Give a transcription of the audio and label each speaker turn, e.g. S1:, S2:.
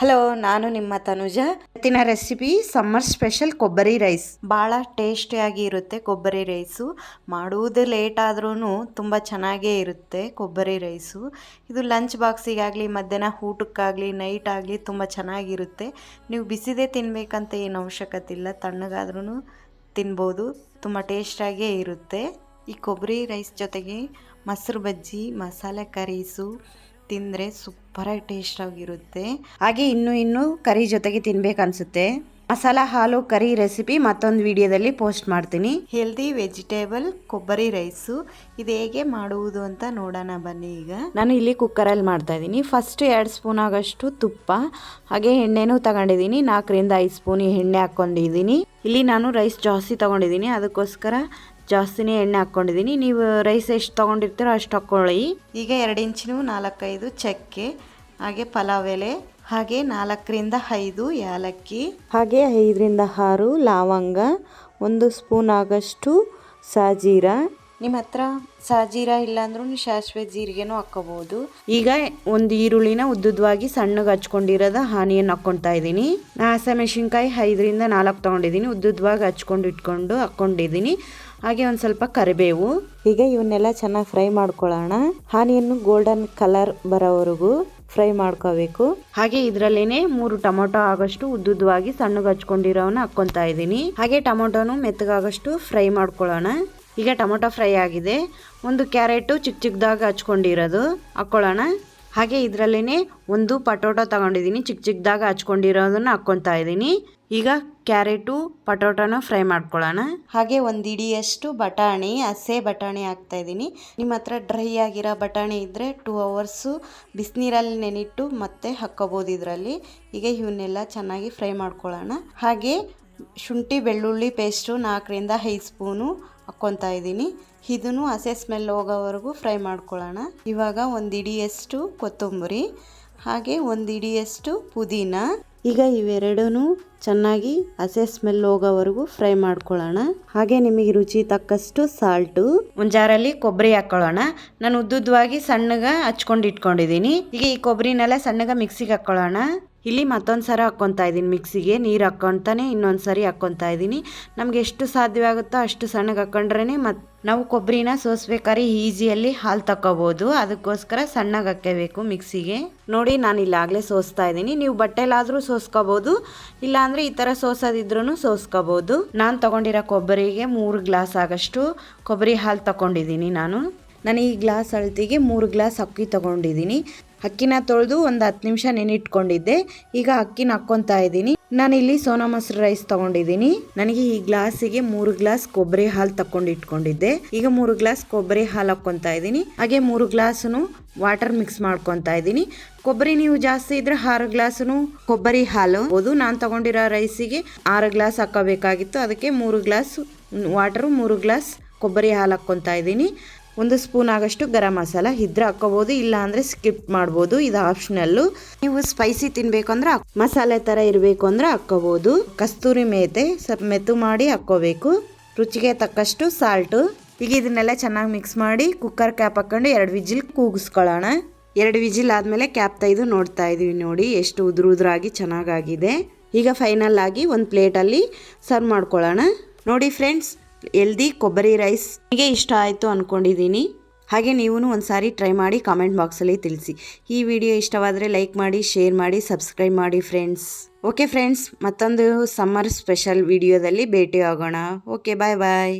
S1: Hello, ನಾನು ನಿಮ್ಮ ತನುಜ. ಇವತ್ತಿನ ರೆಸಿಪಿ ಸಮ್ಮರ್ ಸ್ಪೆಷಲ್ ಕೊಬ್ಬರಿ ರೈಸ್. ಭಾಳ ಟೇಸ್ಟಿಯಾಗಿ ಇರುತ್ತೆ ಕೊಬ್ಬರಿ ರೈಸು. ಮಾಡುವುದು ಲೇಟ್ ಆದ್ರೂ ತುಂಬ ಚೆನ್ನಾಗೇ ಇರುತ್ತೆ ಕೊಬ್ಬರಿ ರೈಸು. ಇದು ಲಂಚ್ ಬಾಕ್ಸಿಗಾಗಲಿ, ಮಧ್ಯಾಹ್ನ ಊಟಕ್ಕಾಗಲಿ, ನೈಟ್ ಆಗಲಿ ತುಂಬ ಚೆನ್ನಾಗಿರುತ್ತೆ. ನೀವು ಬಿಸಿದೇ ತಿನ್ನಬೇಕಂತ ಏನು ಅವಶ್ಯಕತೆ ಇಲ್ಲ, ತಣ್ಣಗಾದ್ರೂ ತಿನ್ಬೋದು. ತುಂಬ ಟೇಸ್ಟಾಗೇ ಇರುತ್ತೆ. ಈ ಕೊಬ್ಬರಿ ರೈಸ್ ಜೊತೆಗೆ ಮೊಸರು ಬಜ್ಜಿ, ಮಸಾಲೆ ಕರೀಸು ತಿಂದರೆ ಸೂಪರಾಗಿ ಟೇಸ್ಟಾಗಿರುತ್ತೆ. ಹಾಗೆ ಇನ್ನೂ ಕರಿ ಜೊತೆಗೆ ತಿನ್ಬೇಕನ್ಸುತ್ತೆ. ಮಸಾಲ ಹಾಲು ಕರಿ ರೆಸಿಪಿ ಮತ್ತೊಂದು ವಿಡಿಯೋದಲ್ಲಿ ಪೋಸ್ಟ್ ಮಾಡ್ತೀನಿ. ಹೆಲ್ದಿ ವೆಜಿಟೇಬಲ್ ಕೊಬ್ಬರಿ ರೈಸು ಇದು ಹೇಗೆ ಮಾಡುವುದು ಅಂತ ನೋಡೋಣ ಬನ್ನಿ. ಈಗ ನಾನು ಇಲ್ಲಿ ಕುಕ್ಕರಲ್ಲಿ ಮಾಡ್ತಾ ಇದ್ದೀನಿ. ಫಸ್ಟ್ 2 ಸ್ಪೂನ್ ಆಗಷ್ಟು ತುಪ್ಪ, ಹಾಗೆ ಎಣ್ಣೆನೂ ತಗೊಂಡಿದ್ದೀನಿ. 4ರಿಂದ 5 ಸ್ಪೂನ್ ಎಣ್ಣೆ ಹಾಕ್ಕೊಂಡಿದ್ದೀನಿ. ಇಲ್ಲಿ ನಾನು ರೈಸ್ ಜಾಸ್ತಿ ತಗೊಂಡಿದ್ದೀನಿ, ಅದಕ್ಕೋಸ್ಕರ ಜಾಸ್ತಿನೇ ಎಣ್ಣೆ ಹಾಕ್ಕೊಂಡಿದ್ದೀನಿ. ನೀವು ರೈಸ್ ಎಷ್ಟು ತೊಗೊಂಡಿರ್ತೀರೋ ಅಷ್ಟು ಹಾಕ್ಕೊಳ್ಳಿ. ಈಗ 2 ಇಂಚಿನ 4-5 ಚಕ್ಕೆ, ಹಾಗೆ ಪಲಾವ್ ಎಲೆ, ಹಾಗೆ 4ರಿಂದ 5 ಏಲಕ್ಕಿ, ಹಾಗೆ 5ರಿಂದ 6 ಲವಂಗ, 1 ಸ್ಪೂನ್ ಆಗಷ್ಟು ಸಾಜೀರ. ನಿಮ್ಮ ಹತ್ರ ಸಾಜೀರ ಇಲ್ಲಾಂದ್ರೂ ಸಾಸಿವೆ ಜೀರಿಗೆನೂ ಹಾಕ್ಕೋಬಹುದು. ಈಗ ಒಂದು ಈರುಳ್ಳಿನ ಉದ್ದುದ್ವಾಗಿ ಸಣ್ಣಗೆ ಹಚ್ಕೊಂಡಿರೋದ ಆನಿಯನ್ ಹಾಕ್ಕೊಳ್ತಾ ಇದ್ದೀನಿ. ಹಸಿಮೆಣಸಿನ್ಕಾಯಿ 5ರಿಂದ 4 ತೊಗೊಂಡಿದ್ದೀನಿ, ಉದ್ದುದ್ವಾಗಿ ಹಾಕ್ಕೊಂಡಿದ್ದೀನಿ. ಹಾಗೆ ಒಂದು ಸ್ವಲ್ಪ ಕರಿಬೇವು. ಈಗ ಇವನ್ನೆಲ್ಲ ಚೆನ್ನಾಗಿ ಫ್ರೈ ಮಾಡ್ಕೊಳ್ಳೋಣ. ಆನಿಯನ್ನು ಗೋಲ್ಡನ್ ಕಲರ್ ಬರೋವರೆಗೂ ಫ್ರೈ ಮಾಡ್ಕೋಬೇಕು. ಹಾಗೆ ಇದರಲ್ಲೇನೆ 3 ಟೊಮೊಟೊ ಆಗಷ್ಟು ಉದ್ದುದ್ವಾಗಿ ಸಣ್ಣಗೆ ಹಚ್ಕೊಂಡಿರೋನ ಹಾಕ್ಕೊತಾ ಇದ್ದೀನಿ. ಹಾಗೆ ಟೊಮೊಟೊನು ಮೆತ್ತಗಾಗಷ್ಟು ಫ್ರೈ ಮಾಡ್ಕೊಳ್ಳೋಣ. ಈಗ ಟೊಮೊಟೊ ಫ್ರೈ ಆಗಿದೆ. 1 ಕ್ಯಾರೆಟು ಚಿಕ್ಕದಾಗಿ ಹಚ್ಕೊಂಡಿರೋದು ಹಾಕ್ಕೊಳ್ಳೋಣ. ಹಾಗೆ ಇದರಲ್ಲೇನೆ 1 ಪಟೋಟೊ ತಗೊಂಡಿದ್ದೀನಿ, ಚಿಕ್ಕದಾಗಿ ಹಚ್ಕೊಂಡಿರೋದನ್ನ ಹಾಕ್ಕೊತಾ ಇದ್ದೀನಿ. ಈಗ ಕ್ಯಾರೆಟು ಪಟೋಟೊನ ಫ್ರೈ ಮಾಡ್ಕೊಳ್ಳೋಣ. ಹಾಗೆ 1 ಹಿಡಿಯಷ್ಟು ಬಟಾಣಿ, ಹಸೆ ಬಟಾಣಿ ಹಾಕ್ತಾ ಇದ್ದೀನಿ. ನಿಮ್ಮ ಹತ್ರ ಡ್ರೈ ಆಗಿರೋ ಬಟಾಣಿ ಇದ್ದರೆ 2 ಅವರ್ಸು ಬಿಸಿನೀರಲ್ಲಿ ನೆನಿಟ್ಟು ಮತ್ತೆ ಹಾಕ್ಕೋಬೋದು ಇದರಲ್ಲಿ. ಈಗ ಇವನ್ನೆಲ್ಲ ಚೆನ್ನಾಗಿ ಫ್ರೈ ಮಾಡ್ಕೊಳ್ಳೋಣ. ಹಾಗೆ ಶುಂಠಿ ಬೆಳ್ಳುಳ್ಳಿ ಪೇಸ್ಟು 4ರಿಂದ 5 ಸ್ಪೂನು ಹಾಕ್ಕೊತಾ ಇದ್ದೀನಿ. ಇದನ್ನು ಹಸೆ ಸ್ಮೆಲ್ ಹೋಗೋವರೆಗೂ ಫ್ರೈ ಮಾಡ್ಕೊಳ್ಳೋಣ. ಇವಾಗ 1 ಹಿಡಿಯಷ್ಟು ಕೊತ್ತಂಬರಿ, ಹಾಗೆ 1 ಹಿಡಿಯಷ್ಟು ಪುದೀನ. ಈಗ ಇವೆರಡೂ ಚೆನ್ನಾಗಿ ಹಸೆ ಸ್ಮೆಲ್ ಹೋಗೋವರೆಗೂ ಫ್ರೈ ಮಾಡ್ಕೊಳ್ಳೋಣ. ಹಾಗೆ ನಿಮಗೆ ರುಚಿ ತಕ್ಕಷ್ಟು ಸಾಲ್ಟು. ಒಂದು ಜಾರಲ್ಲಿ ಕೊಬ್ಬರಿ ಹಾಕ್ಕೊಳ್ಳೋಣ. ನಾನು ಉದ್ದುದ್ವಾಗಿ ಸಣ್ಣಗೆ ಹಚ್ಕೊಂಡು ಇಟ್ಕೊಂಡಿದ್ದೀನಿ. ಈಗ ಈ ಕೊಬ್ಬರಿನೆಲ್ಲ ಸಣ್ಣಗೆ ಮಿಕ್ಸಿಗೆ ಹಾಕ್ಕೊಳ್ಳೋಣ. ಇಲ್ಲಿ ಮತ್ತೊಂದು ಸಲ ಹಾಕ್ಕೊತಾ ಇದ್ದೀನಿ ಮಿಕ್ಸಿಗೆ. ನೀರು ಹಾಕ್ಕೊತಾನೆ ಇನ್ನೊಂದು ಸರಿ ಹಾಕ್ಕೊತಾ ಇದ್ದೀನಿ. ನಮ್ಗೆ ಎಷ್ಟು ಸಾಧ್ಯವಾಗುತ್ತೋ ಅಷ್ಟು ಸಣ್ಣಗೆ ಹಾಕ್ಕೊಂಡ್ರೆ ನಾವು ಕೊಬ್ಬರಿನ ಸೋಸ್ಬೇಕಾದ್ರೆ ಈಸಿಯಲ್ಲಿ ಹಾಲು ತಗೋಬೋದು. ಅದಕ್ಕೋಸ್ಕರ ಸಣ್ಣಗೆ ಹಾಕಬೇಕು ಮಿಕ್ಸಿಗೆ. ನೋಡಿ, ನಾನು ಇಲ್ಲಾಗಲೇ ಸೋಸ್ತಾ ಇದ್ದೀನಿ. ನೀವು ಬಟ್ಟೆಲಾದರೂ ಸೋಸ್ಕೋಬೋದು, ಇಲ್ಲಾಂದರೆ ಈ ಥರ ಸೋಸೋದಿದ್ರೂ ಸೋಸ್ಕೋಬೋದು. ನಾನು ತೊಗೊಂಡಿರೋ ಕೊಬ್ಬರಿಗೆ 3 ಗ್ಲಾಸ್ ಆಗಷ್ಟು ಕೊಬ್ಬರಿ ಹಾಲು ತೊಗೊಂಡಿದ್ದೀನಿ. ನಾನು ಈ ಗ್ಲಾಸ್ ಅಳತೆಗೆ 3 ಗ್ಲಾಸ್ ಅಕ್ಕಿ ತೊಗೊಂಡಿದ್ದೀನಿ. ಅಕ್ಕಿನ ತೊಳೆದು ಒಂದು 10 ನಿಮಿಷ ನೆನಿಟ್ಕೊಂಡಿದ್ದೆ. ಈಗ ಅಕ್ಕಿನ ಹಾಕ್ಕೊತಾ ಇದ್ದೀನಿ. ನಾನಿಲ್ಲಿ ಸೋನಾ ಮೊಸರು ರೈಸ್ ತೊಗೊಂಡಿದ್ದೀನಿ. ನನಗೆ ಈ ಗ್ಲಾಸಿಗೆ 3 ಗ್ಲಾಸ್ ಕೊಬ್ಬರಿ ಹಾಲು ತಗೊಂಡಿಟ್ಕೊಂಡಿದ್ದೆ. ಈಗ 3 ಗ್ಲಾಸ್ ಕೊಬ್ಬರಿ ಹಾಲು ಹಾಕ್ಕೊತಾ ಇದ್ದೀನಿ. ಹಾಗೆ 3 ಗ್ಲಾಸನು ವಾಟರ್ ಮಿಕ್ಸ್ ಮಾಡ್ಕೊತಾ ಇದ್ದೀನಿ. ಕೊಬ್ಬರಿ ನೀವು ಜಾಸ್ತಿ ಇದ್ರೆ 6 ಗ್ಲಾಸನು ಕೊಬ್ಬರಿ ಹಾಲು ಹೋದು. ನಾನು ತಗೊಂಡಿರೋ ರೈಸಿಗೆ 6 ಗ್ಲಾಸ್ ಹಾಕೋಬೇಕಾಗಿತ್ತು. ಅದಕ್ಕೆ 3 ಗ್ಲಾಸ್ ವಾಟರು, 3 ಗ್ಲಾಸ್ ಕೊಬ್ಬರಿ ಹಾಲು ಹಾಕ್ಕೊತಾ ಇದ್ದೀನಿ. 1 ಸ್ಪೂನ್ ಆಗಷ್ಟು ಗರಂ ಮಸಾಲ ಇದ್ರೆ ಹಾಕ್ಕೋಬೋದು, ಇಲ್ಲ ಅಂದರೆ ಸ್ಕಿಪ್ ಮಾಡ್ಬೋದು, ಇದು ಆಪ್ಷನಲ್ಲು. ನೀವು ಸ್ಪೈಸಿ ತಿನ್ನಬೇಕು ಅಂದ್ರೆ ಮಸಾಲೆ ಥರ ಇರಬೇಕು ಅಂದ್ರೆ ಹಾಕ್ಕೋಬೋದು. ಕಸ್ತೂರಿ ಮೇಥಿ ಸ್ವಲ್ಪ ಮೆತ್ತು ಮಾಡಿ ಹಾಕ್ಕೋಬೇಕು. ರುಚಿಗೆ ತಕ್ಕಷ್ಟು ಸಾಲ್ಟು. ಈಗ ಇದನ್ನೆಲ್ಲ ಚೆನ್ನಾಗಿ ಮಿಕ್ಸ್ ಮಾಡಿ ಕುಕ್ಕರ್ ಕ್ಯಾಪ್ ಹಾಕ್ಕೊಂಡು 2 ವಿಜಿಲ್ ಕೂಗಿಸ್ಕೊಳ್ಳೋಣ. 2 ವಿಜಿಲ್ ಆದಮೇಲೆ ಕ್ಯಾಪ್ ತೆಗೆದು ನೋಡ್ತಾ ಇದ್ದೀವಿ. ನೋಡಿ ಎಷ್ಟು ಉದುರಾಗಿ ಚೆನ್ನಾಗಾಗಿದೆ. ಈಗ ಫೈನಲ್ ಆಗಿ ಒಂದು ಪ್ಲೇಟಲ್ಲಿ ಸರ್ವ್ ಮಾಡ್ಕೊಳ್ಳೋಣ. ನೋಡಿ ಫ್ರೆಂಡ್ಸ್, ಹೆಲ್ದಿ ಕೊಬ್ಬರಿ ರೈಸ್ ನಿಮಗೆ ಇಷ್ಟ ಆಯಿತು ಅಂದ್ಕೊಂಡಿದ್ದೀನಿ. ಹಾಗೆ ನೀವು ಒಂದು ಸಾರಿ ಟ್ರೈ ಮಾಡಿ ಕಾಮೆಂಟ್ ಬಾಕ್ಸಲ್ಲಿ ತಿಳಿಸಿ. ಈ ವಿಡಿಯೋ ಇಷ್ಟವಾದರೆ ಲೈಕ್ ಮಾಡಿ, ಶೇರ್ ಮಾಡಿ, ಸಬ್ಸ್ಕ್ರೈಬ್ ಮಾಡಿ ಫ್ರೆಂಡ್ಸ್. ಓಕೆ ಫ್ರೆಂಡ್ಸ್, ಮತ್ತೊಂದು ಸಮ್ಮರ್ ಸ್ಪೆಷಲ್ ವಿಡಿಯೋದಲ್ಲಿ ಭೇಟಿ ಆಗೋಣ. ಓಕೆ, ಬಾಯ್ ಬಾಯ್.